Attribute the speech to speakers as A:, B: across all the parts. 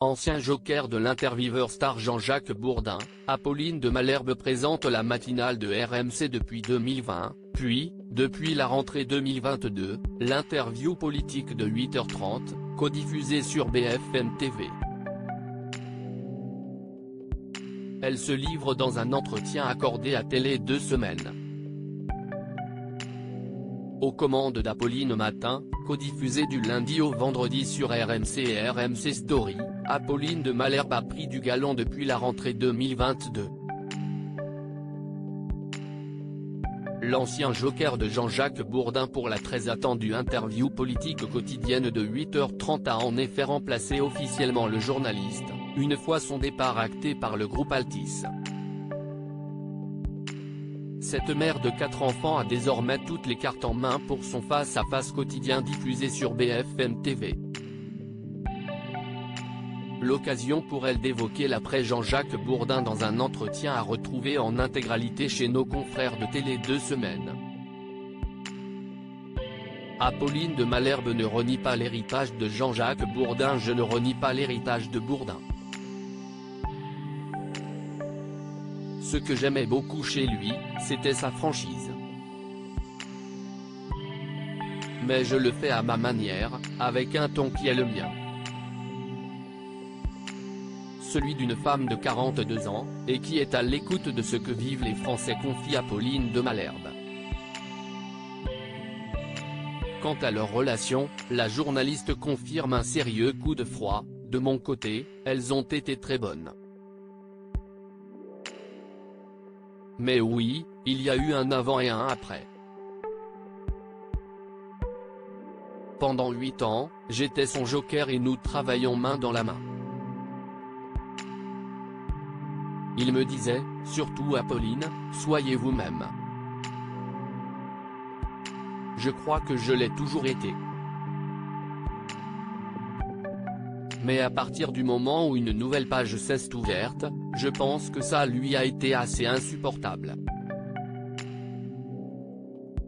A: Ancien joker de l'intervieweur star Jean-Jacques Bourdin, Apolline de Malherbe présente la matinale de RMC depuis 2020, puis, depuis la rentrée 2022, l'interview politique de 8h30, codiffusée sur BFM TV. Elle se livre dans un entretien accordé à Télé 2 Semaines. Aux commandes d'Apolline Matin, codiffusée du lundi au vendredi sur RMC et RMC Story, Apolline de Malherbe a pris du galon depuis la rentrée 2022. L'ancien joker de Jean-Jacques Bourdin pour la très attendue interview politique quotidienne de 8h30 a en effet remplacé officiellement le journaliste, une fois son départ acté par le groupe Altice. Cette mère de 4 enfants a désormais toutes les cartes en main pour son face-à-face quotidien diffusé sur BFM TV. L'occasion pour elle d'évoquer l'après Jean-Jacques Bourdin dans un entretien à retrouver en intégralité chez nos confrères de Télé 2 Semaines. Apolline de Malherbe ne renie pas l'héritage de Jean-Jacques Bourdin. Je ne renie pas l'héritage de Bourdin. Ce que j'aimais beaucoup chez lui, c'était sa franchise. Mais je le fais à ma manière, avec un ton qui est le mien. Celui d'une femme de 42 ans, et qui est à l'écoute de ce que vivent les Français, confie Apolline de Malherbe. Quant à leur relation, la journaliste confirme un sérieux coup de froid. De mon côté, elles ont été très bonnes. Mais oui, il y a eu un avant et un après. Pendant 8 ans, j'étais son joker et nous travaillions main dans la main. Il me disait, surtout Apolline, soyez vous-même. Je crois que je l'ai toujours été. Mais à partir du moment où une nouvelle page s'est ouverte, je pense que ça lui a été assez insupportable.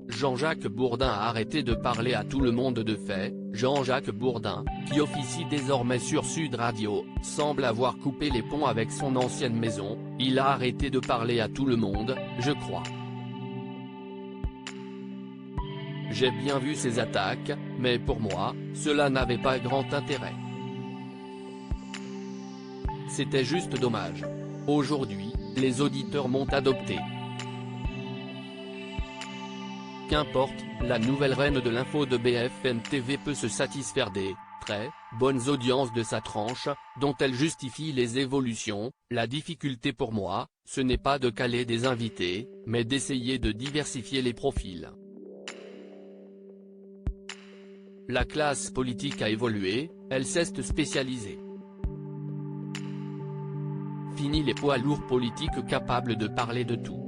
A: Jean-Jacques Bourdin a arrêté de parler à tout le monde de fait. Jean-Jacques Bourdin, qui officie désormais sur Sud Radio, semble avoir coupé les ponts avec son ancienne maison. Il a arrêté de parler à tout le monde, je crois. J'ai bien vu ses attaques, mais pour moi, cela n'avait pas grand intérêt. C'était juste dommage. Aujourd'hui, les auditeurs m'ont adopté. Qu'importe, la nouvelle reine de l'info de BFM TV peut se satisfaire des très bonnes audiences de sa tranche, dont elle justifie les évolutions. La difficulté pour moi, ce n'est pas de caler des invités, mais d'essayer de diversifier les profils. La classe politique a évolué, elle s'est spécialisée. Fini les poids lourds politiques capables de parler de tout.